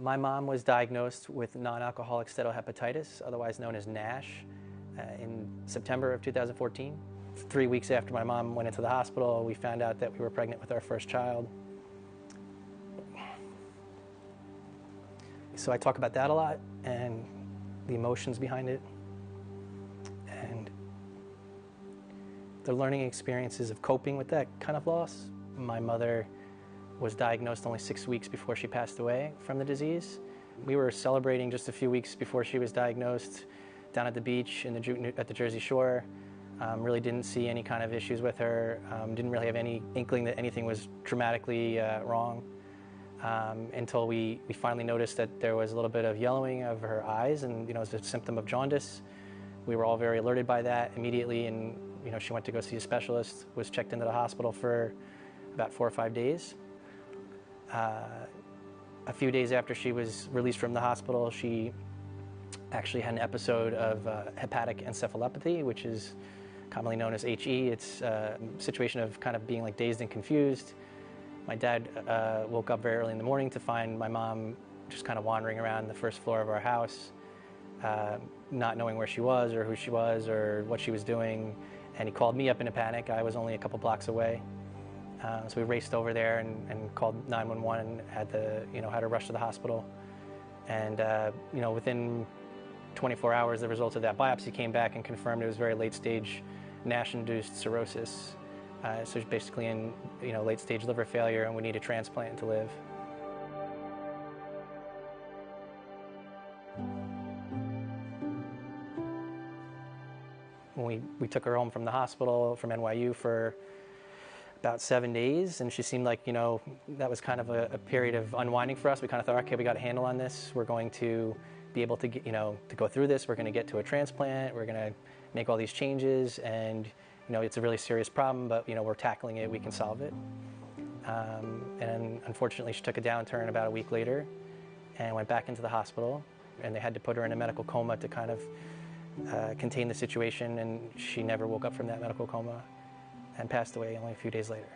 My mom was diagnosed with non-alcoholic steatohepatitis, otherwise known as NASH, in September of 2014. 3 weeks after my mom went into the hospital, we found out that we were pregnant with our first child. So I talk about that a lot and the emotions behind it and the learning experiences of coping with that kind of loss. My mother was diagnosed only 6 weeks before she passed away from the disease. We were celebrating just a few weeks before she was diagnosed down at the beach at the Jersey Shore. Really didn't see any kind of issues with her. Didn't really have any inkling that anything was dramatically wrong until we finally noticed that there was a little bit of yellowing of her eyes, and it was a symptom of jaundice. We were all very alerted by that immediately, and she went to go see a specialist, was checked into the hospital for about 4 or 5 days. A few days after she was released from the hospital, she actually had an episode of hepatic encephalopathy, which is commonly known as HE. It's a situation of kind of being like dazed and confused. My dad woke up very early in the morning to find my mom just kind of wandering around the first floor of our house, not knowing where she was or who she was or what she was doing. And he called me up in a panic. I was only a couple blocks away. So we raced over there and called 911 and had to rush to the hospital. And within 24 hours, the results of that biopsy came back and confirmed it was very late-stage NASH-induced cirrhosis. So it's basically in late-stage liver failure, and we need a transplant to live. When we took her home from the hospital, from NYU, for about 7 days, and she seemed like, that was kind of a period of unwinding for us. We kind of thought, okay, we got a handle on this. We're going to be able to get, to go through this. We're going to get to a transplant. We're going to make all these changes, and it's a really serious problem, but we're tackling it. We can solve it. And unfortunately, she took a downturn about a week later, and went back into the hospital, and they had to put her in a medical coma to kind of contain the situation, and she never woke up from that medical coma and passed away only a few days later.